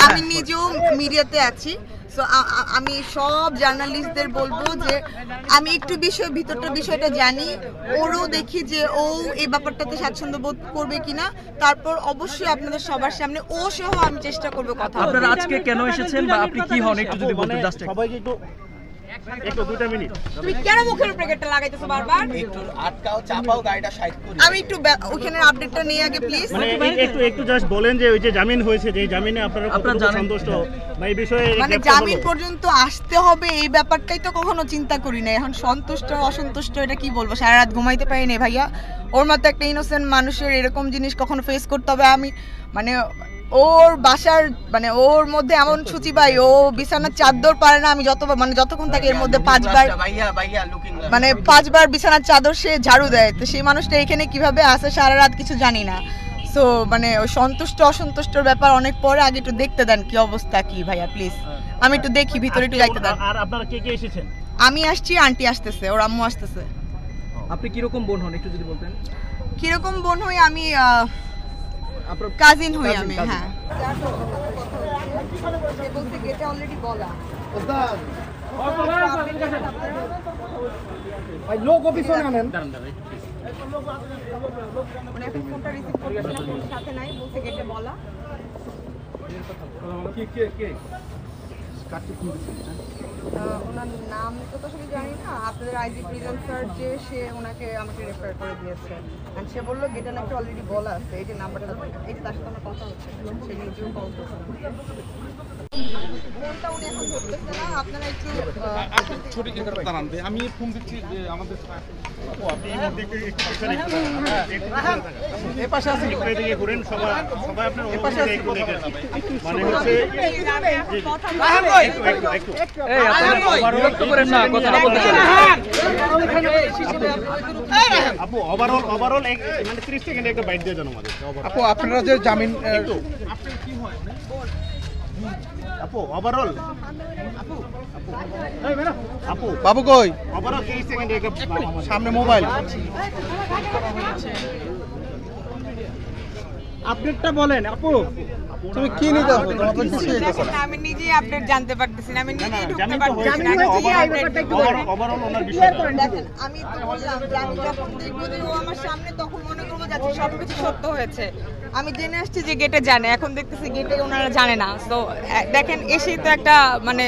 আমি নিজেও মিডিয়াতে আছি, সো আমি সব জার্নালিস্টদের বলবো যে আমি একটু বিষয়টা জানি, ওরও দেখি যে ও এই ব্যাপারটাতে স্বাচ্ছন্দ্য বোধ করবে কিনা, তারপর অবশ্যই আপনাদের সবার সামনে ও সহ আমি চেষ্টা করবো কথা। আপনারা আজকে কেন এসেছেন বা আপনি কি হন একটু যদি বলতেন জাস্ট সবাইকে একটু 2 মিনিট। তুমি কেন মুখের উপরে গেটটা লাগাইতেছো বারবার? একটু আটকাও, চাপাও, গাড়িটা সাইড করি। আমি একটু ওখানে আপডেটটা নিয়ে আগে প্লিজ। মানে একটু জাস্ট বলেন যে ওই যে জামিন হয়েছে, যে জামিনে আপনারা কতটুকু সন্তুষ্ট বা এই বিষয়ে মানে জামিন পর্যন্ত আসতে হবে এই ব্যাপারটাই তো কখনো চিন্তা করি না। এখন সন্তুষ্ট অসন্তুষ্ট এটা কি বলবো, সারা রাত ঘুমাইতে পারি না ভাইয়া। ওর মতো একটা ইনোসেন্ট মানুষের এরকম জিনিস কখনো ফেস করতে হবে। আমি মানে ওর বাসার মানে ওর মধ্যে এমন ছুচি ভাই, ও বিছানার চাদর পারে না। আমি যতক্ষণ থাকি এর মধ্যে 5 বার মানে 5 বার বিছানার চাদর সে ঝাড়ু দেয়। তো সেই মানুষটা এখানে কিভাবে আসে সারা রাত কিছু জানি না। সো মানে সন্তুষ্ট অসন্তুষ্টর ব্যাপার অনেক পরে, আগে একটু দেখতে দেন কি অবস্থা কি ভাইয়া প্লিজ। আমি একটু দেখি, ভিতরে একটু যাইতে দেন। আর আপনারা কে এসেছেন? আমি আসছি, আন্টি আসতেছে, ওর আম্মু আসতেছে। আপনি কি রকম বোন হন একটু যদি বলতেন? কি রকম বোন হই আমি? কাজিন হই আমি। হ্যাঁ, বলতে গেটে অলরেডি বলা ভাই লোক অফিসে আনেন। মানে এখন ফোনটা রিসিভ করতেছে না, সাথে নাই, বলতে গেটে বলা। ওনার নাম তো আসলে জানি না। আপনাদের আইজি ফ্রিল্যান্সার যে সে ওনাকে আমাকে রেফার করে দিয়েছে, আর সে বললো গেটে নাকি অলরেডি বলা আছে। এই যে নাম্বারটা, এই যে তার সাথে আমার কথা হচ্ছে, সে নিজেও কল করছে। ফোনটা উনি এখন ধরতেছে না, আপনারা একটু আমি ফোন দিচ্ছি যে আমাদের এপাশে আছে, এদিকে ঘুরেন সবাই আপনার এপাশে আছে। মানে হচ্ছে এই আপনারা বিরক্ত করেন না, কথাটা বলতে চান। আপু ওভারঅল মানে 30 সেকেন্ডে একটা বাইট দিয়ে জানো আমাদের। আপু আপনারা যে জামিন আপু ওভারঅল আপু বাবু কই ওভারঅল 30 সেকেন্ডে একটা সামনে মোবাইল আপডেটটা বলেন। আপু তুমি কি নিতে হবে? তোমার তো কিছু দেখেন না, আমি নিজেই আপডেট জানতে পারতেছি না, আমি নিজেই ঢুকতে পারতেছি না। ওভারঅল ওনার বিষয়টা দেখেন, আমি তো বললাম যে আমি যখন দেখবো যে ও আমার সামনে, তখন মনে করবো যাচ্ছে সবকিছু সত্য হয়েছে। আমি জেনে আসছি যে গেটে জানে, এখন দেখতেছি গেটে ওনারা জানে না। তো দেখেন এসেই তো একটা মানে